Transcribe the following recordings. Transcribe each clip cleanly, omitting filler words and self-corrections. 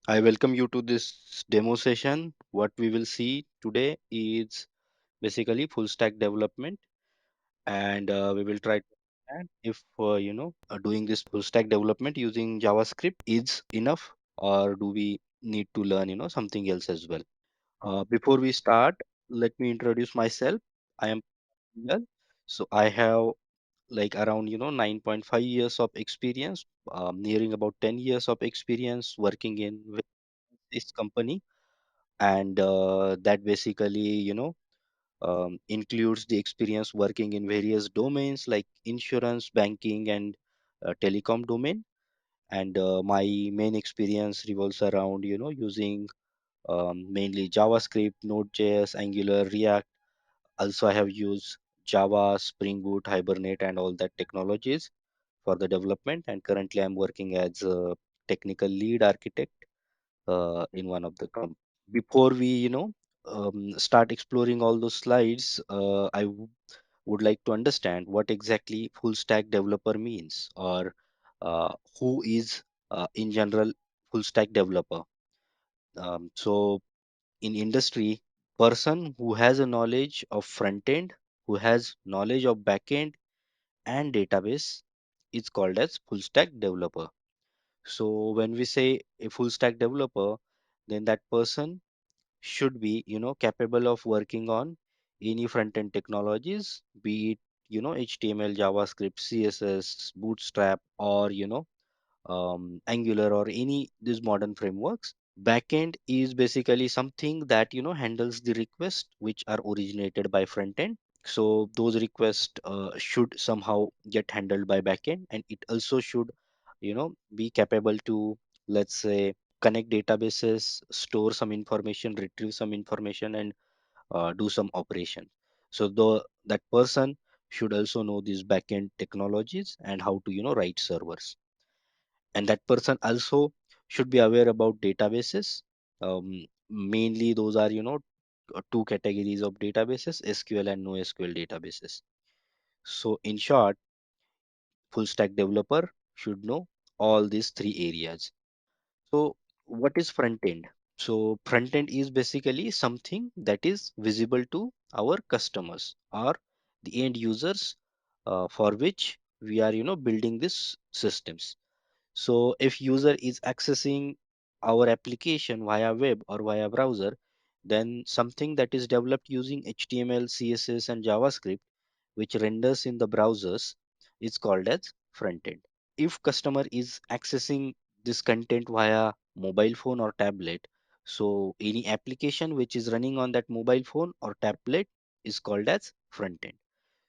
I welcome you to this demo session. What we will see today is basically full stack development, and we will try to understand if doing this full stack development using JavaScript is enough, or do we need to learn something else as well. Before we start, let me introduce myself. I am Kunal. So I have like around 9.5 years of experience, nearing about 10 years of experience working in with this company, and that basically includes the experience working in various domains like insurance, banking, and telecom domain. And my main experience revolves around using mainly JavaScript, Nodejs, Angular, React. Also, I have used Java, Spring Boot, Hibernate, and all that technologies for the development. And currently, I'm working as a technical lead architect in one of the companies. Before we start exploring all those slides, would like to understand what exactly full stack developer means, or who is in general full stack developer. So in industry, person who has a knowledge of front end, who has knowledge of backend and database, is called as full stack developer. So when we say a full stack developer, then that person should be capable of working on any front end technologies, be it HTML, JavaScript, CSS, Bootstrap, or Angular, or any these modern frameworks. Backend is basically something that handles the requests which are originated by front end. So those requests should somehow get handled by backend, and it also should be capable to, let's say, connect databases, store some information, retrieve some information, and do some operation. So that person should also know these backend technologies and how to write servers. And that person also should be aware about databases. Mainly those are two categories of databases: SQL and NoSQL databases. So in short, full stack developer should know all these three areas. So what is front end? So front end is basically something that is visible to our customers or the end users, for which we are building these systems. So if user is accessing our application via web or via browser, then something that is developed using HTML, CSS, and JavaScript, which renders in the browsers, is called as front end. If customer is accessing this content via mobile phone or tablet, so any application which is running on that mobile phone or tablet is called as front end.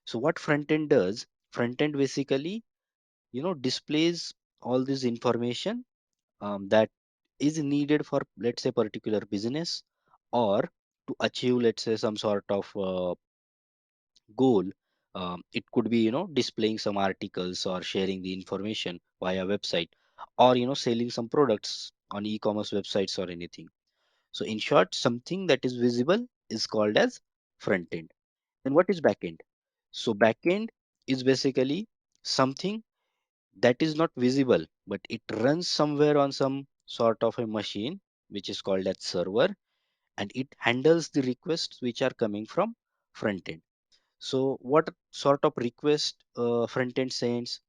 So what front end does? Front end basically displays all this information that is needed for, let's say, particular business, or to achieve, let's say, some sort of goal. It could be displaying some articles or sharing the information via website, or selling some products on e-commerce websites or anything. So in short, something that is visible is called as front end. Then what is backend? So backend is basically something that is not visible, but it runs somewhere on some sort of a machine which is called as server, and it handles the requests which are coming from front end. So what sort of request front end sends?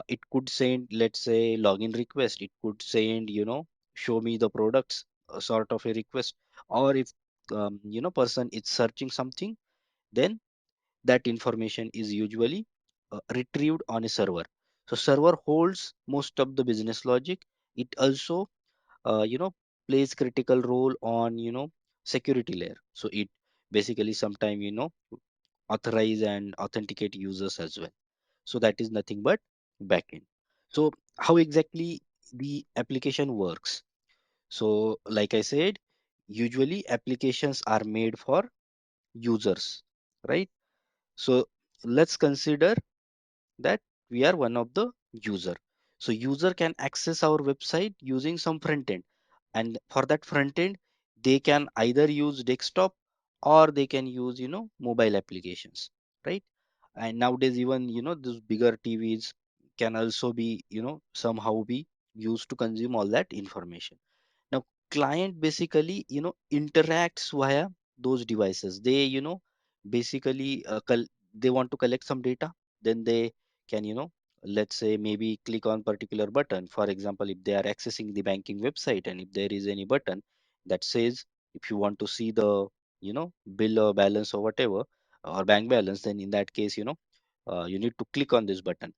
It could send, let's say, login request. It could send, show me the products, sort of a request. Or if person is searching something, then that information is usually retrieved on a server. So server holds most of the business logic. It also uh, you know plays critical role on security layer. So it basically sometime authorize and authenticate users as well. So that is nothing but backend. So how exactly the application works? So like I said, usually applications are made for users, right? So let's consider that we are one of the user. So user can access our website using some front end, and for that front end, they can either use desktop or they can use mobile applications, right? And nowadays even those bigger TVs can also be somehow be used to consume all that information. client basically interacts via those devices. They basically they want to collect some data, then they can let's say maybe click on particular button. For example, if they are accessing the banking website and if there is any button that says if you want to see the bill or balance or whatever, or bank balance, then in that case you need to click on this button.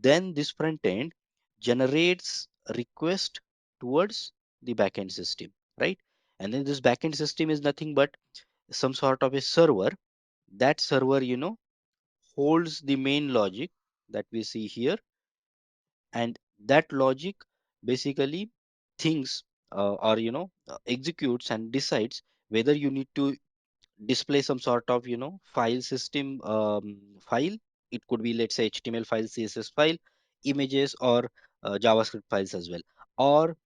Then this front end generates a request towards the backend system, right? And then this backend system is nothing but some sort of a server. That server holds the main logic that we see here, and that logic basically thinks or executes and decides whether you need to display some sort of file system file. It could be, let's say, HTML file, CSS file, images, or JavaScript files as well. Or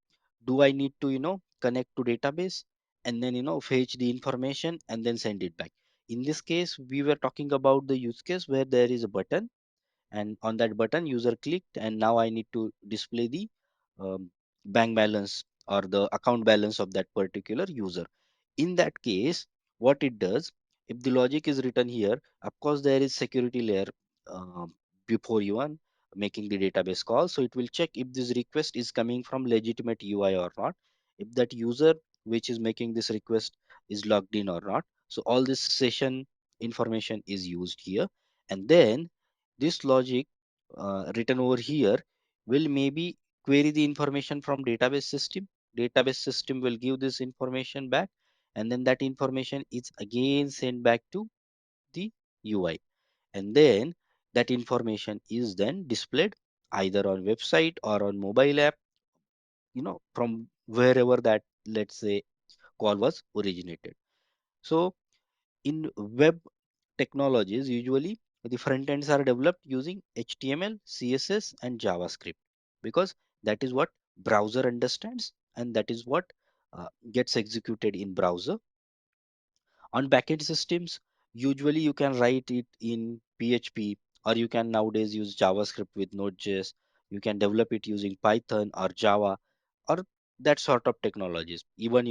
do I need to connect to database and then fetch the information and then send it back? In this case, we were talking about the use case where there is a button, and on that button user clicked, and now I need to display the bank balance or the account balance of that particular user. In that case, what it does, if the logic is written here, of course there is security layer before even making the database call. So it will check if this request is coming from legitimate UI or not, if that user which is making this request is logged in or not. So all this session information is used here, and then this logic written over here will maybe query the information from database system. Database system will give this information back, and then that information is again sent back to the UI, and then that information is then displayed either on website or on mobile app, from wherever that, let's say, call was originated. So in web technologies, usually the front ends are developed using HTML, CSS, and JavaScript, because that is what browser understands and that is what gets executed in browser. On backend systems, usually you can write it in PHP, or you can nowadays use JavaScript with Nodejs. You can develop it using Python or Java or that sort of technologies. Even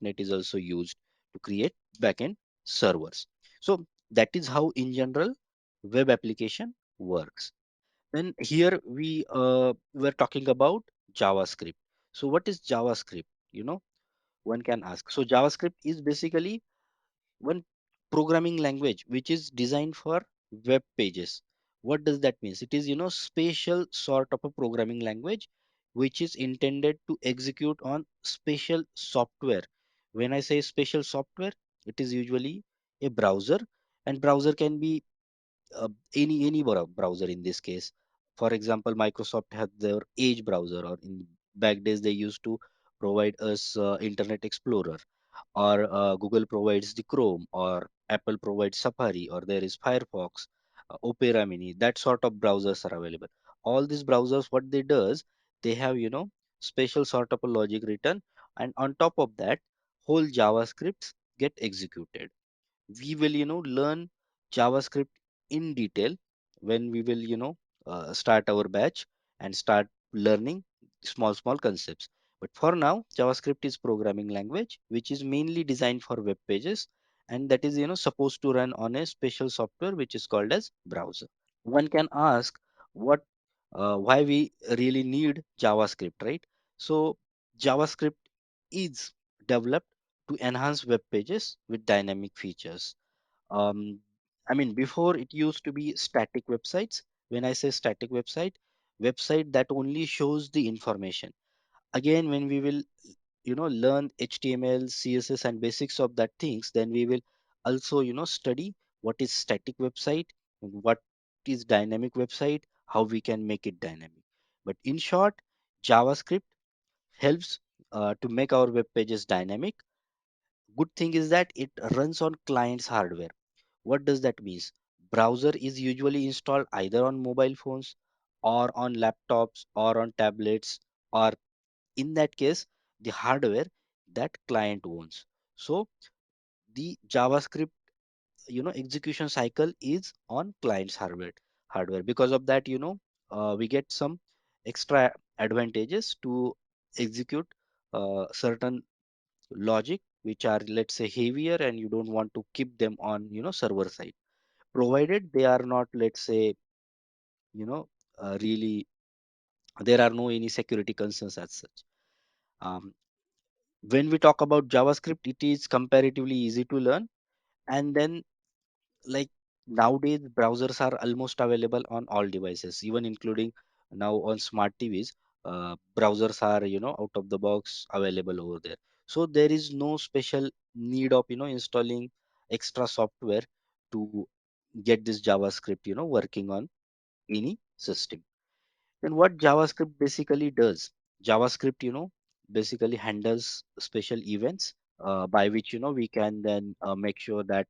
.NET is also used to create backend servers. So that is how in general web application works. Then here we were talking about JavaScript. So what is JavaScript? One can ask. So JavaScript is basically one programming language which is designed for web pages. What does that mean? It is special sort of a programming language which is intended to execute on special software. When I say special software, it is usually a browser, and browser can be any browser in this case. For example, Microsoft had their Edge browser, or in back days they used to provide us Internet Explorer, or Google provides the Chrome, or Apple provides Safari, or there is Firefox, Opera Mini. That sort of browsers are available. All these browsers, what they does, they have special sort of a logic written, and on top of that, whole JavaScripts get executed. We will learn JavaScript in detail when we will start our batch and start learning small concepts. But for now, JavaScript is programming language which is mainly designed for web pages, and that is supposed to run on a special software which is called as browser. One can ask what why we really need JavaScript, right? So JavaScript is developed to enhance web pages with dynamic features. um, I mean, before it used to be static websites. When I say static website that only shows the information. Again, when we will learn HTML, CSS, and basics of that things, then we will also study what is static website, what is dynamic website, how we can make it dynamic. But in short, JavaScript helps to make our web pages dynamic. Good thing is that it runs on client's hardware. What does that mean? Browser is usually installed either on mobile phones or on laptops or on tablets, or in that case, the hardware that client owns. So the JavaScript, execution cycle is on client's hardware. Because of that, we get some extra advantages to execute certain logic which are, let's say, heavier, and you don't want to keep them on, server side, provided they are not, let's say, you know really, there are no any security concerns as such. um, when we talk about JavaScript, it is comparatively easy to learn. And then, like, nowadays browsers are almost available on all devices, even including now on smart TVs. Browsers are, out of the box available over there. So there is no special need of, installing extra software to get this JavaScript, working on any system. Then what JavaScript basically does? JavaScript, basically handles special events, by which, we can then make sure that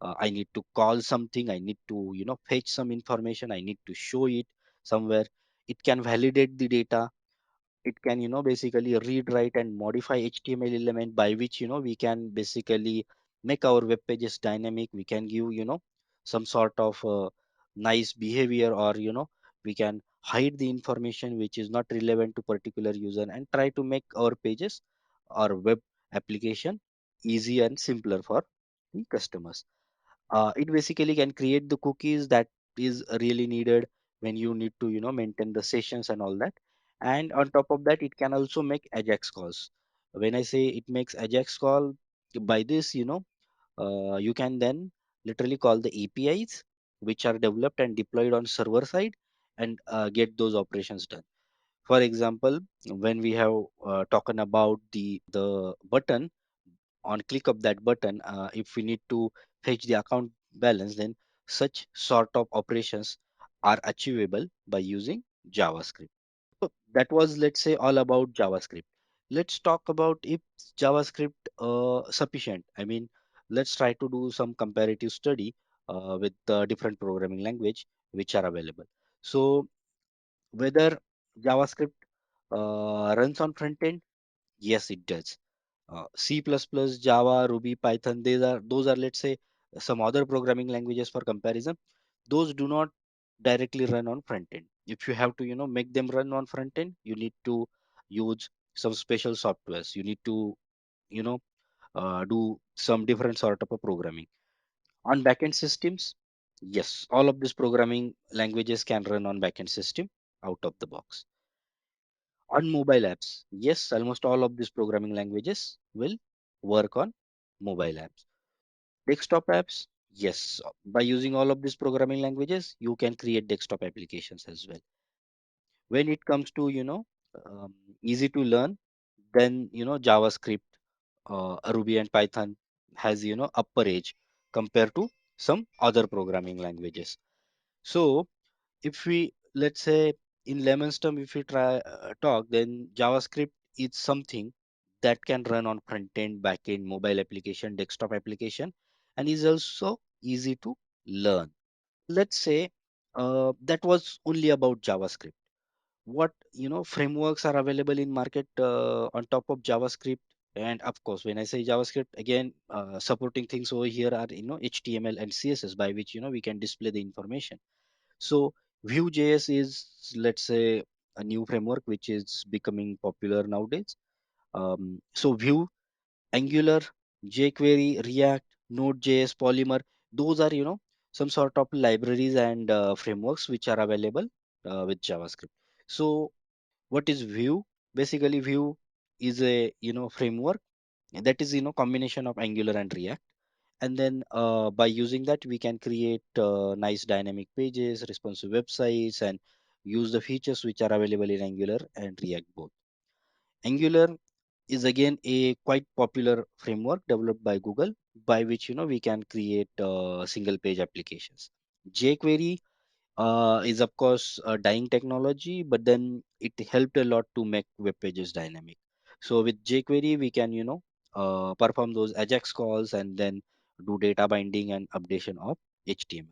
I need to call something, I need to, fetch some information, I need to show it somewhere. It can validate the data. It can, basically read, write, and modify HTML element, by which, we can basically make our web pages dynamic. We can give, some sort of nice behavior, or, we can hide the information which is not relevant to particular user, and try to make our pages or web application easier and simpler for the customers. It basically can create the cookies that is really needed when you need to, maintain the sessions and all that. And on top of that, it can also make ajax calls. When I say it makes ajax call, by this, you can then literally call the APIs which are developed and deployed on server side, and get those operations done. For example, when we have talking about the button, on click of that button, if we need to fetch the account balance, then such sort of operations are achievable by using JavaScript. So that was, let's say, all about JavaScript. Let's talk about if JavaScript sufficient. I mean, let's try to do some comparative study with different programming language which are available. So whether JavaScript runs on front end, yes, it does. C++, Java, Ruby, Python, those are, let's say, some other programming languages for comparison. Those do not directly run on front end. If you have to, make them run on front end, you need to use some special softwares. You need to, you know, do some different sort of a programming. On backend systems, yes, all of these programming languages can run on backend system out of the box. On mobile apps, yes, almost all of these programming languages will work on mobile apps. Desktop apps, yes, by using all of these programming languages, you can create desktop applications as well. When it comes to, easy to learn, then, JavaScript, Ruby and Python has, upper edge compared to some other programming languages. So if we, let's say, in layman's term, if we try talk, then JavaScript is something that can run on front end, back end, mobile application, desktop application, and is also easy to learn. Let's say that was only about JavaScript. What, frameworks are available in market on top of JavaScript? And of course, when I say JavaScript, again, supporting things over here are, HTML and CSS, by which, we can display the information. So Vue.js is, let's say, a new framework which is becoming popular nowadays. So Vue, Angular, jQuery, React, Node.js, Polymer, those are, some sort of libraries and frameworks which are available with JavaScript. So what is Vue? Basically, Vue is a, framework that is, combination of Angular and React. And then by using that, we can create nice dynamic pages, responsive websites, and use the features which are available in Angular and React both. Angular is again a quite popular framework developed by Google, by which, we can create single page applications. jQuery is of course a dying technology, but then it helped a lot to make web pages dynamic. So with jQuery, we can, perform those AJAX calls, and then do data binding and updation of HTML.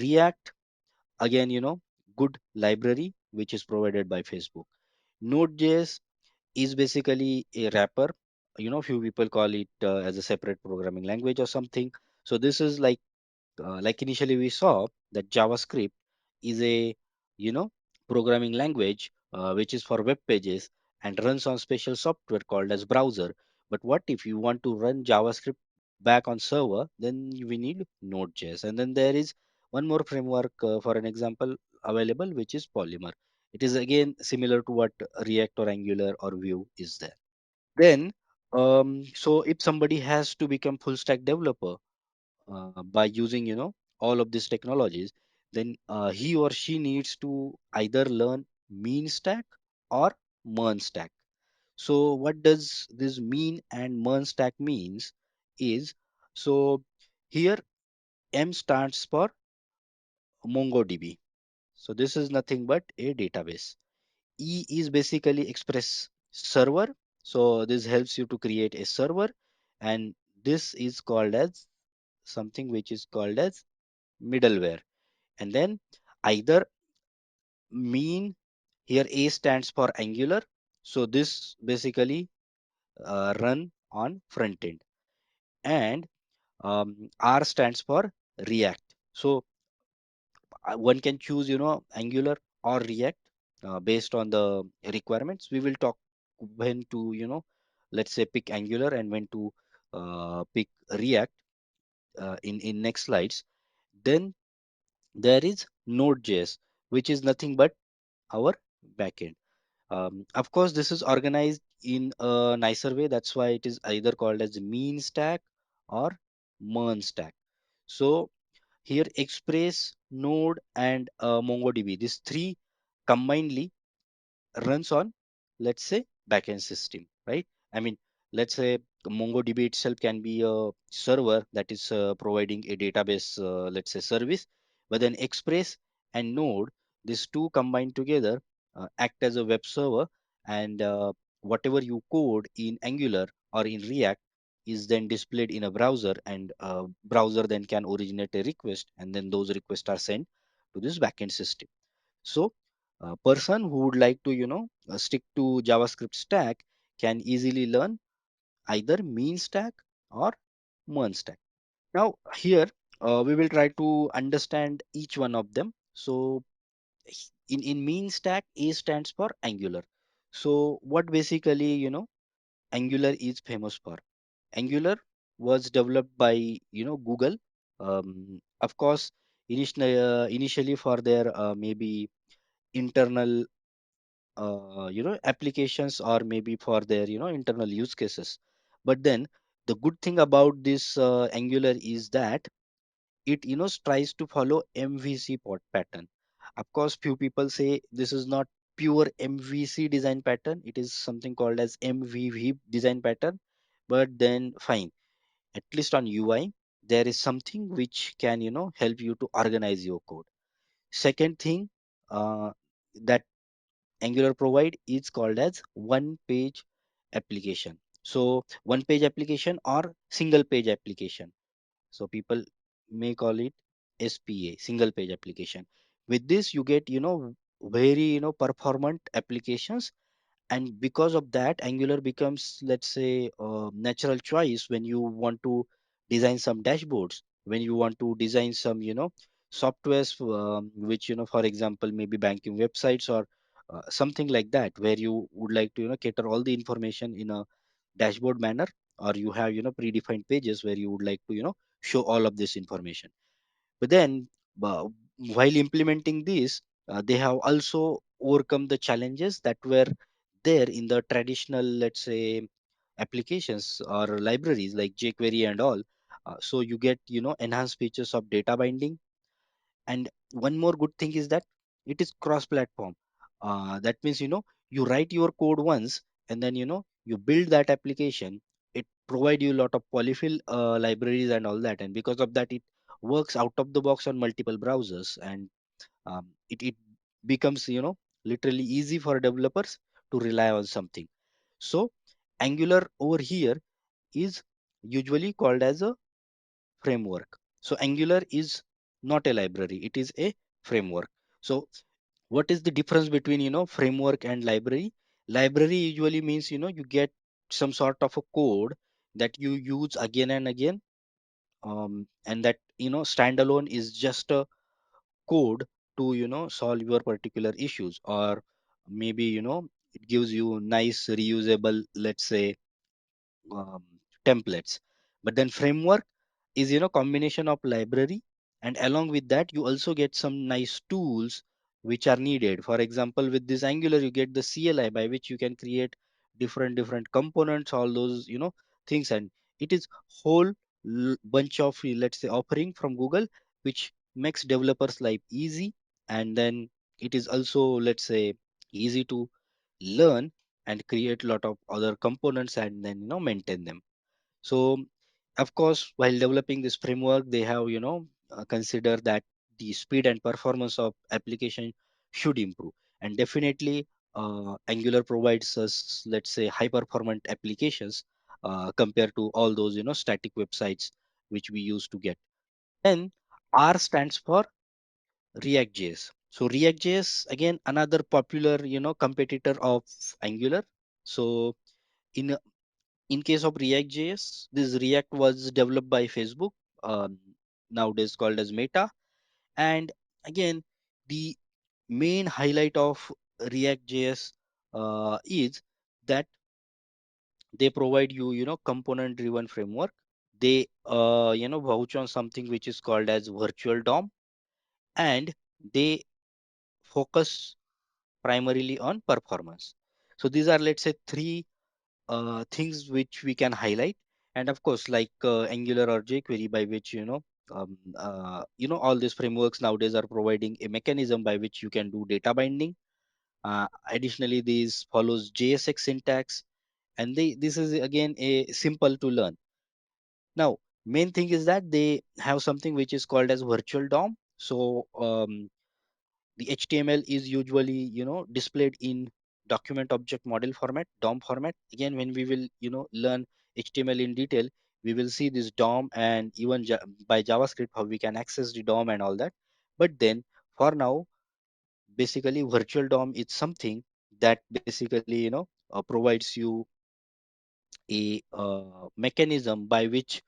React, again, good library which is provided by Facebook. Node.js is basically a wrapper. Few people call it as a separate programming language or something. So this is like initially we saw that JavaScript is a, programming language which is for web pages and runs on special software called as browser. But what if you want to run JavaScript back on server? Then we need Nodejs. And then there is one more framework for an example available, which is Polymer. It is again similar to what React or Angular or Vue is there. Then, so if somebody has to become full stack developer by using, all of these technologies, then he or she needs to either learn Meanstack or Monstack. So what does this mean and Monstack means is, so here M stands for MongoDB. So this is nothing but a database. E is basically Express server. So this helps you to create a server, and this is called as something which is called as middleware. And then either mean, here A stands for Angular. So this basically run on front end, and R stands for React. So one can choose, Angular or React based on the requirements. We will talk when to, let's say pick Angular and when to pick React in next slides. Then there is Node.js, which is nothing but our backend. Of course, this is organized in a nicer way. That's why it is either called as Meanstack or Monstack. So here, Express, Node, and MongoDB, these three combinedly runs on, let's say, backend system, right? I mean, let's say MongoDB itself can be a server that is providing a database, let's say, service, but then Express and Node, these two combined together act as a web server, and whatever you code in Angular or in React is then displayed in a browser, and browser then can originate a request, and then those requests are sent to this backend system. So a person who would like to, stick to JavaScript stack can easily learn either Meanstack or Monstack. Now here we will try to understand each one of them. So in Meanstack, A stands for Angular. So what basically, Angular is famous for? Angular was developed by, Google. Of course, initially for their maybe internal applications, or maybe for their internal use cases. But then the good thing about this Angular is that it tries to follow MVC pattern. Of course, few people say this is not pure MVC design pattern, it is something called as MVV design pattern. But then fine, at least on UI there is something which can help you to organize your code. Second thing that Angular provide is called as one page application. So one page application or single page application. So people may call it SPA, single page application. With this, you get very performant applications, and because of that, Angular becomes, let's say, a natural choice when you want to design some dashboards, when you want to design some softwares which for example maybe banking websites or something like that, where you would like to cater all the information in a dashboard manner, or you have predefined pages where you would like to show all of this information. But then uh, while implementing this, they have also overcome the challenges that were there in the traditional, let's say, applications or libraries like jQuery and all. So you get enhanced features of data binding. And one more good thing is that it is cross platform. That means you write your code once, and then you build that application. It provide you a lot of polyfill libraries and all that, and because of that it works out of the box on multiple browsers, and it becomes literally easy for developers to rely on something. So Angular over here is usually called as a framework. So Angular is not a library, it is a framework. So what is the difference between framework and library? Library usually means you get some sort of a code that you use again and again, and that standalone is just a code to solve your particular issues, or maybe it gives you nice reusable, let's say, um, templates. But then framework is, combination of library, and along with that you also get some nice tools which are needed. For example, with this Angular you get the CLI by which you can create different components, all those, things. And it is whole bunch of, let's say, offering from Google, which makes developers life easy. And then it is also, let's say, easy to learn and create a lot of other components and then, maintain them. So of course, while developing this framework, they have, consider that the speed and performance of application should improve. And definitely, Angular provides us, let's say, high performant applications compared to all those, static websites which we used to get. Then R stands for Reactjs. So Reactjs, again, another popular, competitor of Angular. So in in case of React.js, this React was developed by Facebook, um, nowadays called as Meta. And again, the main highlight of React.js is that they provide you, component-driven framework. They, vouch on something which is called as virtual DOM, and they focus primarily on performance. So these are, let's say, three things which we can highlight. And of course, like Angular or jQuery, by which, all these frameworks nowadays are providing a mechanism by which you can do data binding. Additionally, these follows JSX syntax, and this is again a simple to learn. Now, main thing is that they have something which is called as virtual DOM. So the HTML is usually, displayed in document object model format, DOM format. Again, when we will, learn HTML in detail, we will see this DOM, and even by JavaScript how we can access the DOM and all that. But then for now, basically virtual DOM is something that basically, provides you a mechanism by which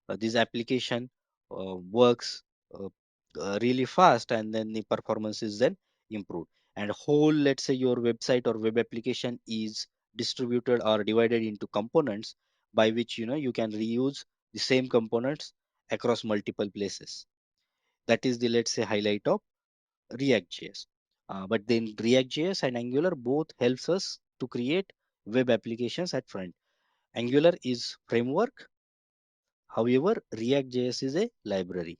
this application works uh, really fast, and then the performance is then improved. And whole, let's say, your website or web application is distributed or divided into components by which, you can reuse the same components across multiple places. That is the, let's say, highlight of React.js. But then React.js and Angular both helps us to create web applications at front. Angular is framework. However, React.js is a library.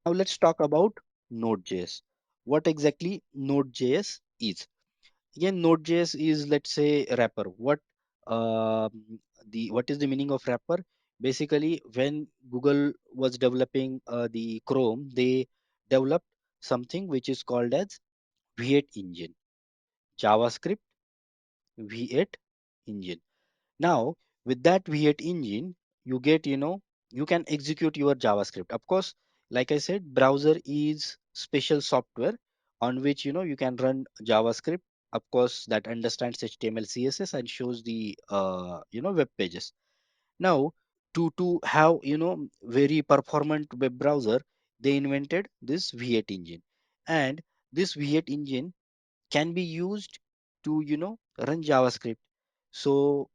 Now let's talk about Node.js. What exactly Node.js is? Again, Node.js is, let's say, a wrapper. What is the meaning of wrapper? Basically, when Google was developing the Chrome, they developed something which is called as V8 engine, JavaScript V8 engine. Now, with that V8 engine, you get, you can execute your JavaScript. Of course, like I said, browser is special software on which, you can run JavaScript. Of course, that understands HTML, CSS, and shows the, web pages. Now, to have, very performant web browser, they invented this V8 engine. And this V8 engine can be used to, run JavaScript. So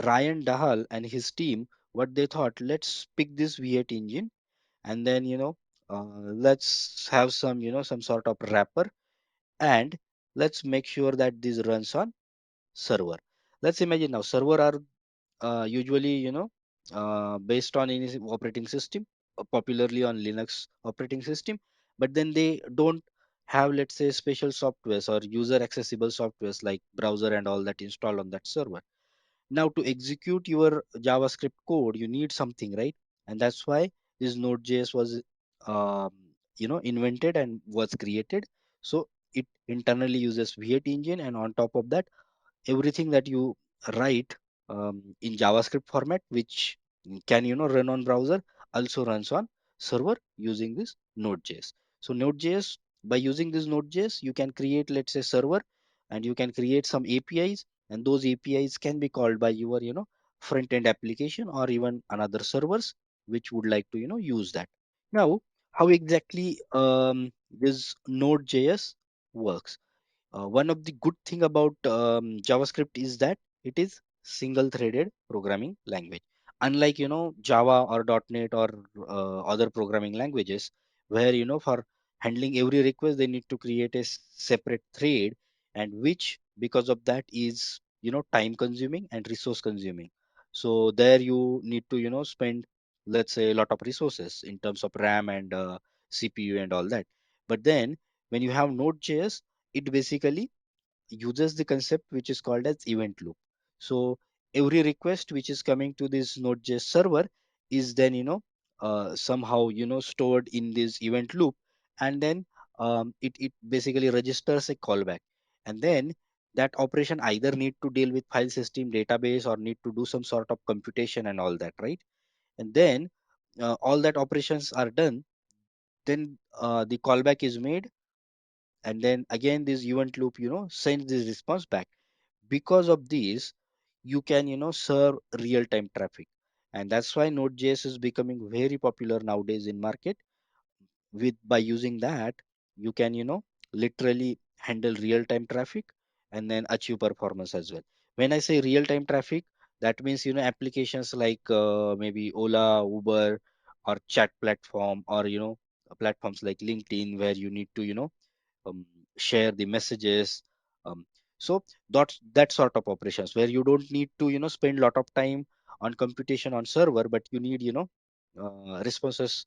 Ryan Dahal and his team, what they thought, let's pick this V8 engine, and then, let's have some, some sort of wrapper, and let's make sure that this runs on server. Let's imagine now server are usually, based on any operating system, popularly on Linux operating system, but then they don't have, let's say, special softwares or user accessible softwares like browser and all that installed on that server. Now to execute your JavaScript code, you need something, right? And that's why this Node.js was, um, invented and was created. So it internally uses V8 engine, and on top of that, everything that you write in JavaScript format, which can, run on browser, also runs on server using this Node.js. So Node.js, by using this Node.js, you can create, let's say, server, and you can create some APIs, and those APIs can be called by your, front end application or even another servers which would like to, use that. Now, how exactly this Node.js works? One of the good thing about JavaScript is that it is single threaded programming language. Unlike, Java or .NET or other programming languages, where, for handling every request, they need to create a separate thread, and which, because of that, is, time consuming and resource consuming. So there you need to, spend, let's say, a lot of resources in terms of RAM and CPU and all that. But then when you have Node.js, it basically uses the concept which is called as event loop. So every request which is coming to this Node.js server is then, somehow, stored in this event loop, and then it basically registers a callback. And then that operation either need to deal with file system database or need to do some sort of computation and all that, right? And then all that operations are done, then the callback is made, and then again this event loop, sends this response back. Because of this, you can, serve real-time traffic, and that's why Node.js is becoming very popular nowadays in market. With by using that, you can, literally handle real-time traffic and then achieve performance as well. When I say real-time traffic, that means, applications like maybe Ola, Uber, or chat platform, or, platforms like LinkedIn, where you need to, um, share the messages. um, so that sort of operations where you don't need to, spend a lot of time on computation on server, but you need, responses,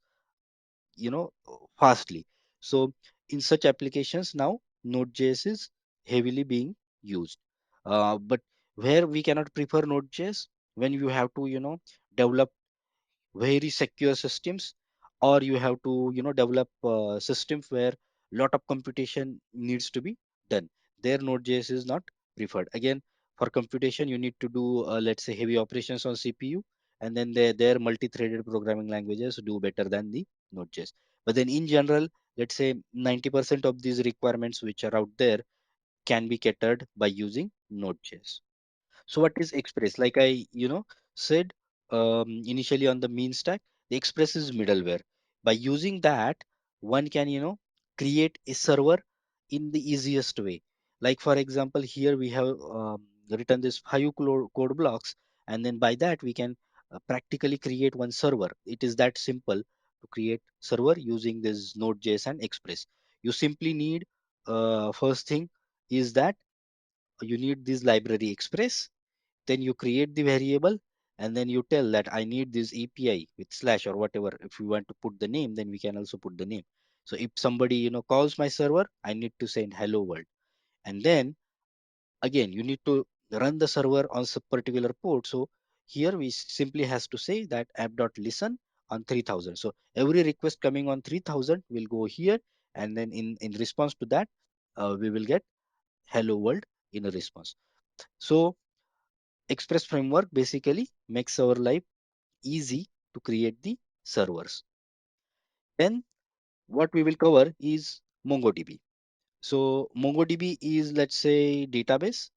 fastly. So in such applications now, Node.js is heavily being used. But where we cannot prefer Node.js, when you have to, develop very secure systems, or you have to, develop systems where lot of computation needs to be done, there Node.js is not preferred. Again, for computation you need to do, let's say, heavy operations on CPU, and then their multi-threaded programming languages do better than the Node.js. But then in general, let's say 90% of these requirements which are out there can be catered by using Node.js. So what is Express? Like I, said initially on the Meanstack, the Express is middleware. By using that, one can, create a server in the easiest way. Like for example, here we have written this five code blocks, and then by that we can practically create one server. It is that simple to create server using this Node.js and Express. You simply need, first thing is that you need this library Express, then you create the variable, and then you tell that I need this API with slash or whatever. If you want to put the name, then we can also put the name. So if somebody, calls my server, I need to send hello world. And then again, you need to run the server on some particular port. So here we simply has to say that app.listen on 3000. So every request coming on 3000 will go here, and then in response to that, we will get hello world in a response. So Express framework basically makes our life easy to create the servers. Then what we will cover is MongoDB. So MongoDB is, let's say, database,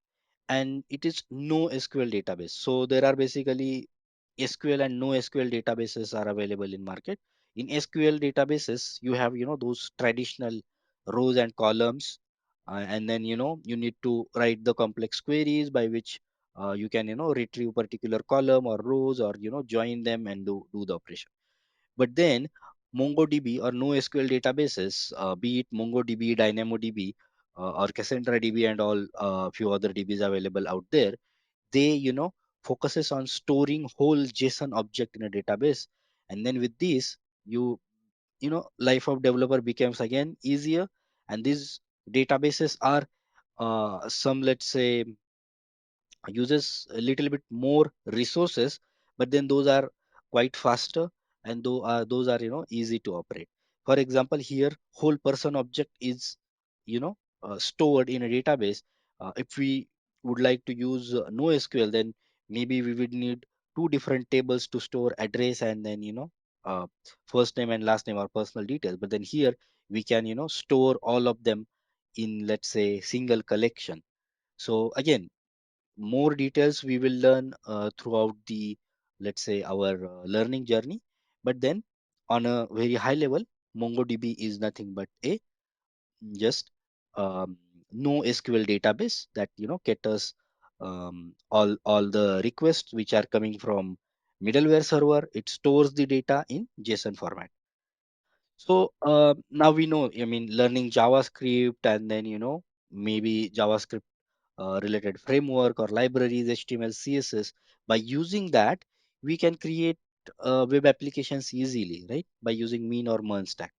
and it is no SQL database. So there are basically SQL and no SQL databases are available in market. In SQL databases, you have, those traditional rows and columns, and then, you need to write the complex queries by which you can, retrieve particular column or rows, or, join them and do the operation. But then MongoDB or NoSQL databases, be it MongoDB, DynamoDB, or Cassandra DB, and all few other DBs available out there, they, focuses on storing whole JSON object in a database. And then with this, you life of developer becomes again easier. And these databases are some, let's say, uses a little bit more resources, but then those are quite faster, and those are, easy to operate. For example, here whole person object is, stored in a database. If we would like to use NoSQL, then maybe we would need two different tables to store address, and then, uh, first name and last name or personal details. But then here we can, store all of them in, let's say, single collection. So again, more details we will learn throughout the, let's say, our learning journey. But then on a very high level, MongoDB is nothing but a just no SQL database that, caters all the requests which are coming from middleware server. It stores the data in JSON format. So now we know, I mean, learning JavaScript and then, maybe JavaScript related framework or libraries, HTML, CSS. By using that, we can create web applications easily, right? By using Mean or Monstack.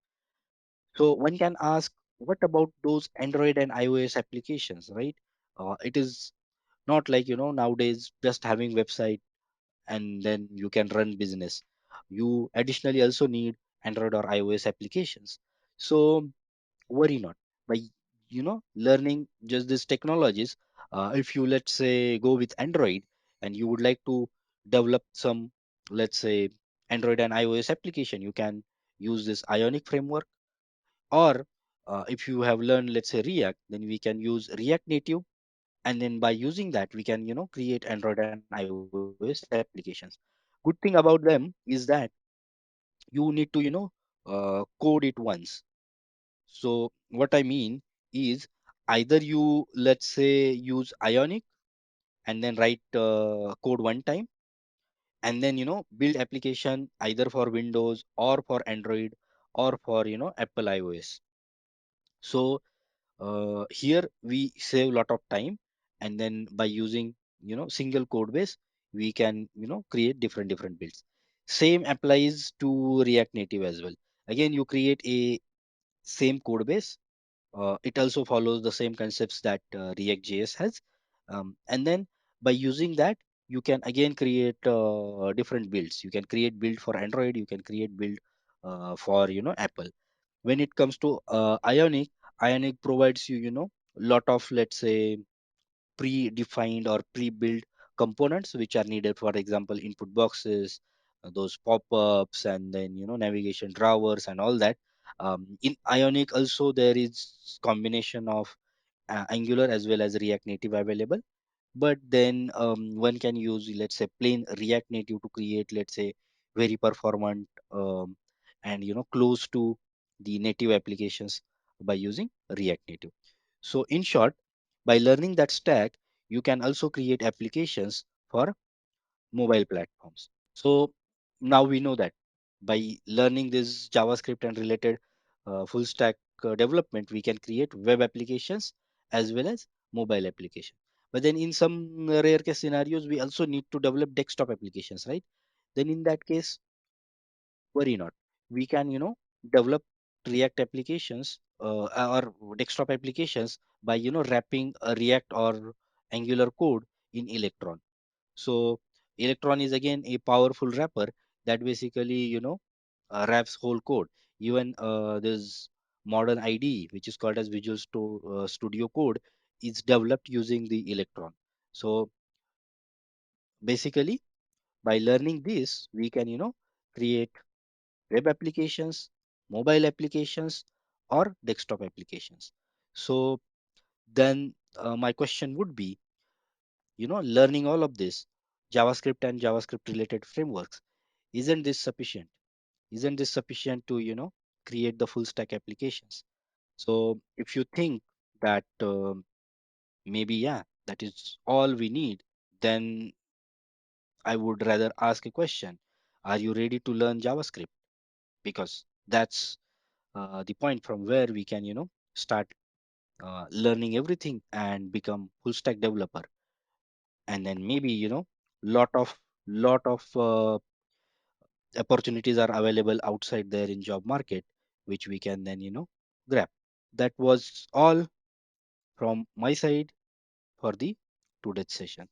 So one can ask, what about those Android and iOS applications, right? It is not like, nowadays just having website and then you can run business. You additionally also need Android or iOS applications. So worry not by learning just these technologies. If you, let's say, go with Android and you would like to develop some, let's say, Android and iOS application, you can use this Ionic framework. Or if you have learned, let's say, React, then we can use React Native, and then by using that we can create Android and iOS applications. Good thing about them is that you need to code it once. So what I mean is, either you, let's say, use Ionic and then write code one time, and then build application either for Windows or for Android or for Apple iOS. So here we save a lot of time, and then by using single code base, we can create different builds. Same applies to React Native as well. Again, you create a same code base. It also follows the same concepts that React.js has. And then by using that, you can again create different builds. You can create build for Android. You can create build for Apple. When it comes to Ionic provides you lot of, let's say, predefined or pre-built components which are needed. For example, input boxes, those pop-ups, and then navigation drawers and all that. In Ionic also there is combination of Angular as well as React Native available. But then one can use, let's say, plain React Native to create, let's say, very performant and close to the native applications by using React Native. So in short, by learning that stack, you can also create applications for mobile platforms. So now we know that by learning this JavaScript and related full stack development, we can create web applications as well as mobile application. But then in some rare case scenarios, we also need to develop desktop applications, right? Then in that case, worry not. We can, develop React applications or desktop applications by, wrapping a React or Angular code in Electron. So Electron is again a powerful wrapper that basically, wraps whole code. Even this modern IDE, which is called as Studio Code, is developed using the Electron. So basically, by learning this, we can, create web applications, mobile applications, or desktop applications. So then my question would be, learning all of this, JavaScript and JavaScript related frameworks, isn't this sufficient? Isn't this sufficient to, create the full stack applications? So if you think that maybe, yeah, that is all we need, then I would rather ask a question. Are you ready to learn JavaScript? Because that's the point from where we can, start learning everything and become full stack developer. And then maybe, lot of lot of opportunities are available outside there in job market, which we can then grab. That was all from my side for the today's session.